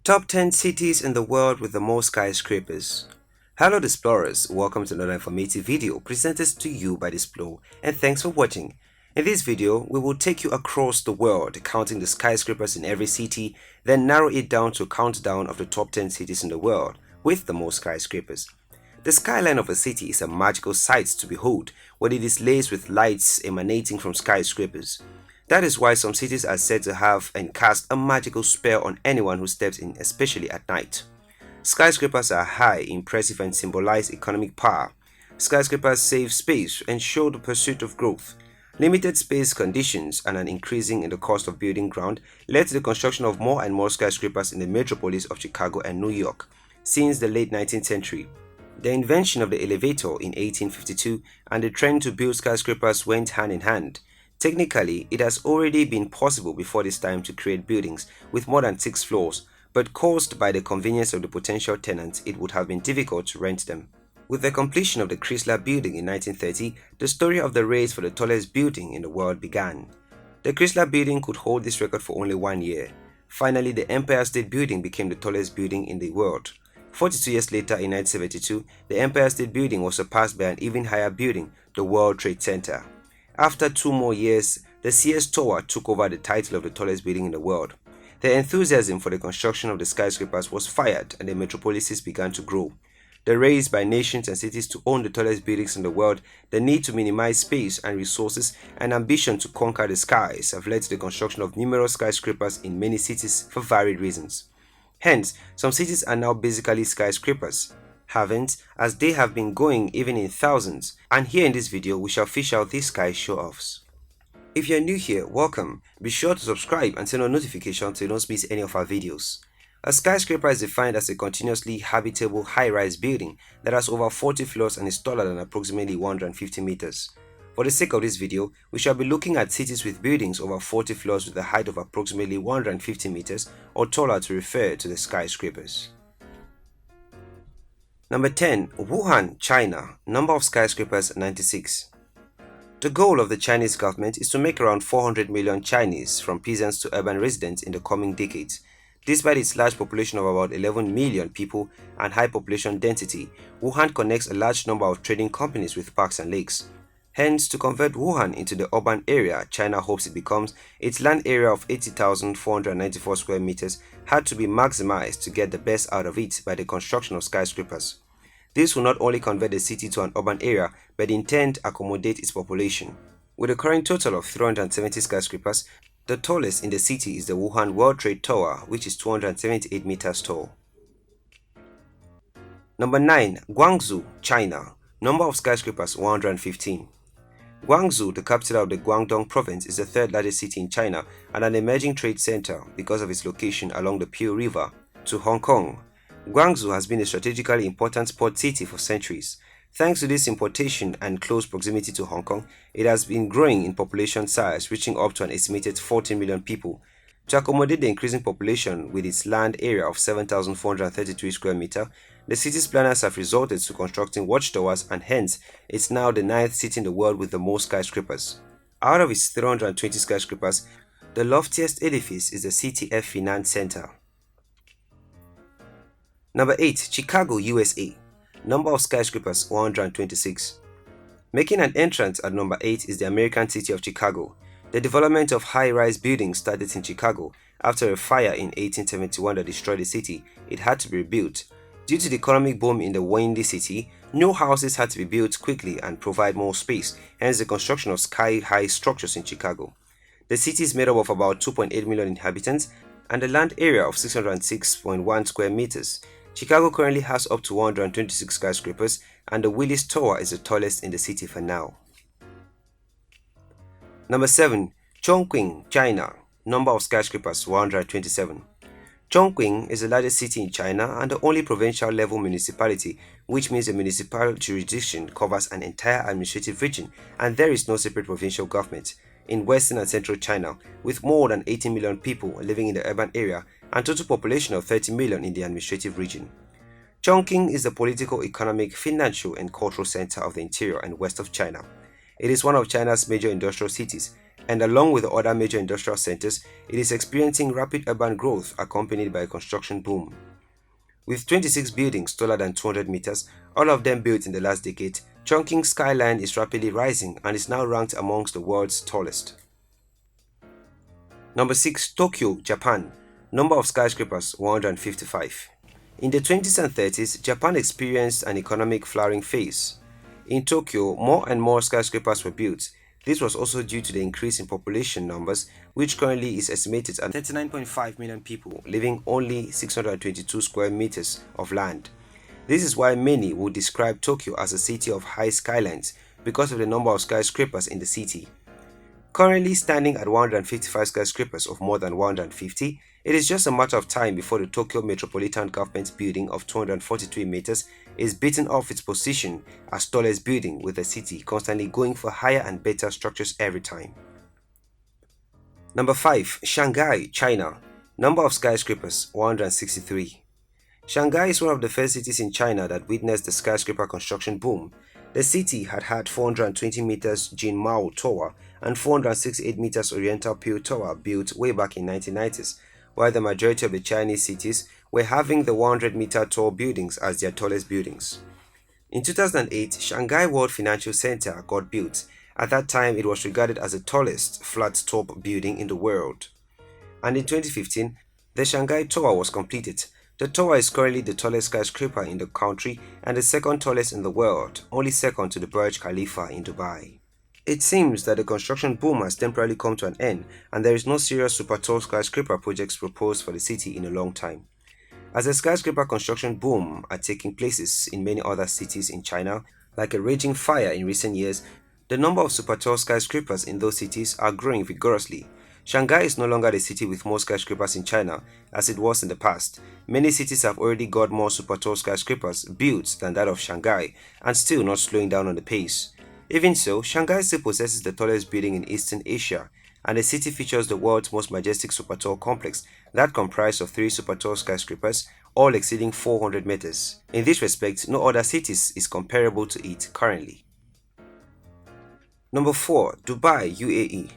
Top 10 cities in the world with the most skyscrapers. Hello explorers, welcome to another informative video presented to you by Displo, and thanks for watching. In this video, we will take you across the world counting the skyscrapers in every city, then narrow it down to a countdown of the top 10 cities in the world with the most skyscrapers. The skyline of a city is a magical sight to behold when it is laced with lights emanating from skyscrapers. That is why some cities are said to have and cast a magical spell on anyone who steps in, especially at night. Skyscrapers are high, impressive, and symbolize economic power. Skyscrapers save space and show the pursuit of growth. Limited space conditions and an increasing in the cost of building ground led to the construction of more and more skyscrapers in the metropolis of Chicago and New York since the late 19th century. The invention of the elevator in 1852 and the trend to build skyscrapers went hand in hand. Technically, it has already been possible before this time to create buildings with more than 6 floors, but caused by the convenience of the potential tenants, it would have been difficult to rent them. With the completion of the Chrysler Building in 1930, the story of the race for the tallest building in the world began. The Chrysler Building could hold this record for only 1 year. Finally, the Empire State Building became the tallest building in the world. 42 years later, in 1972, the Empire State Building was surpassed by an even higher building, the World Trade Center. After 2 more years, the Sears Tower took over the title of the tallest building in the world. The enthusiasm for the construction of the skyscrapers was fired and the metropolises began to grow. The race by nations and cities to own the tallest buildings in the world, the need to minimize space and resources, and ambition to conquer the skies have led to the construction of numerous skyscrapers in many cities for varied reasons. Hence, some cities are now basically skyscrapers, haven't, as they have been going even in thousands, and here in this video we shall fish out these sky show-offs. If you're new here, welcome. Be sure to subscribe and turn on notifications so you don't miss any of our videos. A skyscraper is defined as a continuously habitable high-rise building that has over 40 floors and is taller than approximately 150 meters. For the sake of this video, we shall be looking at cities with buildings over 40 floors with a height of approximately 150 meters or taller to refer to the skyscrapers. Number 10. Wuhan, China. Number of skyscrapers 96. The goal of the Chinese government is to make around 400 million Chinese from peasants to urban residents in the coming decades. Despite its large population of about 11 million people and high population density, Wuhan connects a large number of trading companies with parks and lakes. Hence, to convert Wuhan into the urban area China hopes it becomes, its land area of 80,494 square meters had to be maximized to get the best out of it by the construction of skyscrapers. This will not only convert the city to an urban area, but in turn accommodate its population. With a current total of 370 skyscrapers, the tallest in the city is the Wuhan World Trade Tower, which is 278 meters tall. Number 9. Guangzhou, China. Number of skyscrapers 115. Guangzhou, the capital of the Guangdong province, is the third largest city in China and an emerging trade center because of its location along the Pearl River to Hong Kong. Guangzhou has been a strategically important port city for centuries. Thanks to this importation and close proximity to Hong Kong, it has been growing in population size, reaching up to an estimated 14 million people. To accommodate the increasing population with its land area of 7,433 square meters, the city's planners have resorted to constructing watchtowers, and hence it's now the 9th city in the world with the most skyscrapers. Out of its 320 skyscrapers, the loftiest edifice is the CTF Finance Center. Number 8. Chicago, USA. Number of skyscrapers 126. Making an entrance at number 8 is the American city of Chicago. The development of high-rise buildings started in Chicago. After a fire in 1871 that destroyed the city, it had to be rebuilt. Due to the economic boom in the windy city, new houses had to be built quickly and provide more space, hence the construction of sky-high structures in Chicago. The city is made up of about 2.8 million inhabitants and a land area of 606.1 square meters. Chicago currently has up to 126 skyscrapers, and the Willis Tower is the tallest in the city for now. Number 7. Chongqing, China. Number of skyscrapers 127. Chongqing is the largest city in China and the only provincial level municipality, which means the municipal jurisdiction covers an entire administrative region and there is no separate provincial government. In western and central China, with more than 80 million people living in the urban area and total population of 30 million in the administrative region. Chongqing is the political, economic, financial and cultural center of the interior and west of China. It is one of China's major industrial cities And along with the other major industrial centers, it is experiencing rapid urban growth accompanied by a construction boom. With 26 buildings taller than 200 meters, all of them built in the last decade, Chongqing's skyline is rapidly rising and is now ranked amongst the world's tallest. Number 6. Tokyo, Japan. Number of skyscrapers 155. In the 20s and 30s, Japan experienced an economic flowering phase. In Tokyo, more and more skyscrapers were built. This was also due to the increase in population numbers, which currently is estimated at 39.5 million people living only 622 square meters of land. This is why many would describe Tokyo as a city of high skylines because of the number of skyscrapers in the city. Currently standing at 155 skyscrapers of more than 150, it is just a matter of time before the Tokyo Metropolitan Government building of 243 meters is beaten off its position as tallest building, with the city constantly going for higher and better structures every time. Number 5. Shanghai, China. Number of skyscrapers 163. Shanghai is one of the first cities in China that witnessed the skyscraper construction boom. The city had 420 meters Jinmao Tower and 468 meters Oriental Pearl Tower built way back in 1990s, while the majority of the Chinese cities were having the 100-meter tall buildings as their tallest buildings. In 2008, Shanghai World Financial Center got built. At that time, it was regarded as the tallest flat-top building in the world. And in 2015, the Shanghai Tower was completed. The tower is currently the tallest skyscraper in the country and the second tallest in the world, only second to the Burj Khalifa in Dubai. It seems that the construction boom has temporarily come to an end and there is no serious super tall skyscraper projects proposed for the city in a long time. As the skyscraper construction boom are taking places in many other cities in China, like a raging fire in recent years, the number of super tall skyscrapers in those cities are growing vigorously. Shanghai is no longer the city with more skyscrapers in China as it was in the past. Many cities have already got more super tall skyscrapers built than that of Shanghai and still not slowing down on the pace. Even so, Shanghai still possesses the tallest building in Eastern Asia, and the city features the world's most majestic super tall complex that comprises of 3 super tall skyscrapers, all exceeding 400 meters. In this respect, no other city is comparable to it currently. Number 4. Dubai, UAE.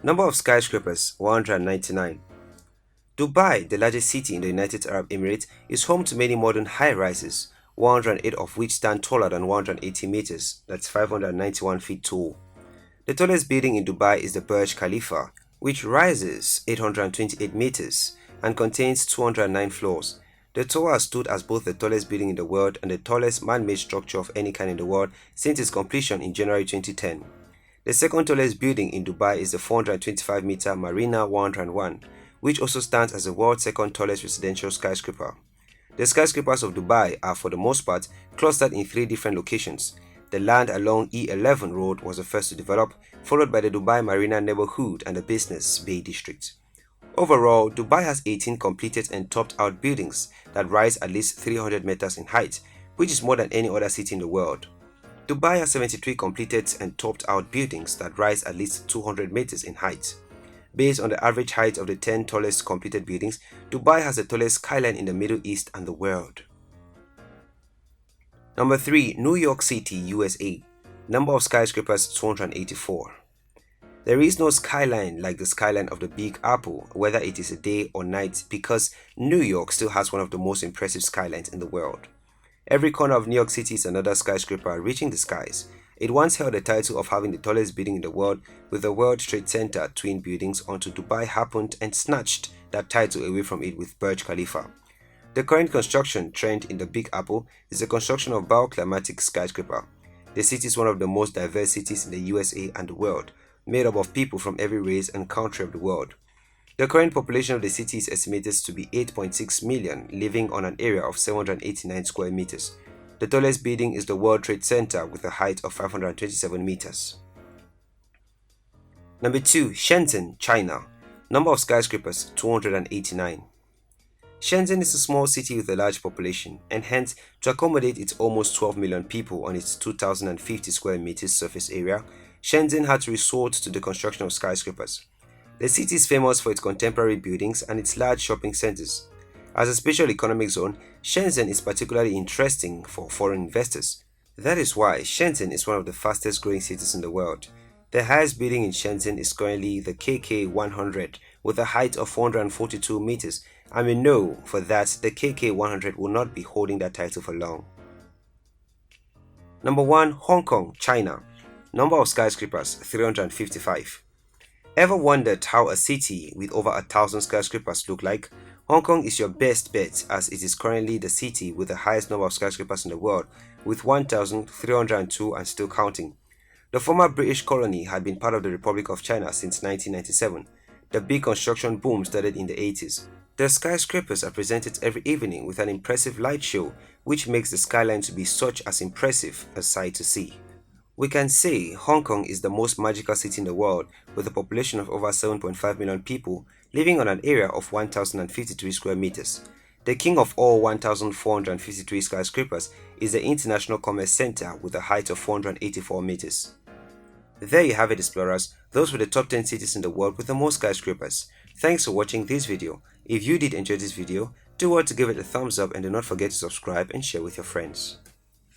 Number of skyscrapers 199. Dubai, the largest city in the United Arab Emirates, is home to many modern high-rises, 108 of which stand taller than 180 meters, that's 591 feet tall. The tallest building in Dubai is the Burj Khalifa, which rises 828 meters and contains 209 floors. The tower has stood as both the tallest building in the world and the tallest man-made structure of any kind in the world since its completion in January 2010. The second tallest building in Dubai is the 425-meter Marina 101, which also stands as the world's second tallest residential skyscraper. The skyscrapers of Dubai are for the most part clustered in 3 different locations. The land along E11 road was the first to develop, followed by the Dubai Marina neighborhood and the Business Bay district. Overall, Dubai has 18 completed and topped out buildings that rise at least 300 meters in height, which is more than any other city in the world. Dubai has 73 completed and topped out buildings that rise at least 200 meters in height. Based on the average height of the 10 tallest completed buildings, Dubai has the tallest skyline in the Middle East and the world. Number 3. New York City, USA. Number of skyscrapers 284. There is no skyline like the skyline of the Big Apple, whether it is a day or night, because New York still has one of the most impressive skylines in the world. Every corner of New York City is another skyscraper reaching the skies. It once held the title of having the tallest building in the world, with the World Trade Center twin buildings, until Dubai happened and snatched that title away from it with Burj Khalifa. The current construction trend in the Big Apple is the construction of bioclimatic skyscraper. The city is one of the most diverse cities in the USA and the world, made up of people from every race and country of the world. The current population of the city is estimated to be 8.6 million, living on an area of 789 square meters. The tallest building is the World Trade Center with a height of 527 meters. Number 2. Shenzhen, China. Number of skyscrapers 289. Shenzhen is a small city with a large population, and hence, to accommodate its almost 12 million people on its 2,050 square meters surface area, Shenzhen had to resort to the construction of skyscrapers. The city is famous for its contemporary buildings and its large shopping centers. As a special economic zone, Shenzhen is particularly interesting for foreign investors. That is why Shenzhen is one of the fastest growing cities in the world. The highest building in Shenzhen is currently the KK 100 with a height of 442 meters, and we know for that the KK 100 will not be holding that title for long. Number 1. Hong Kong, China. Number of skyscrapers 355. Ever wondered how a city with over 1,000 skyscrapers look like? Hong Kong is your best bet as it is currently the city with the highest number of skyscrapers in the world with 1,302 and still counting. The former British colony had been part of the Republic of China since 1997. The big construction boom started in the 80s. The skyscrapers are presented every evening with an impressive light show which makes the skyline to be such as impressive a sight to see. We can say Hong Kong is the most magical city in the world with a population of over 7.5 million people living on an area of 1,053 square meters. The king of all 1,453 skyscrapers is the International Commerce Center with a height of 484 meters. There you have it, explorers. Those were the top 10 cities in the world with the most skyscrapers. Thanks for watching this video. If you did enjoy this video, do well to give it a thumbs up and do not forget to subscribe and share with your friends.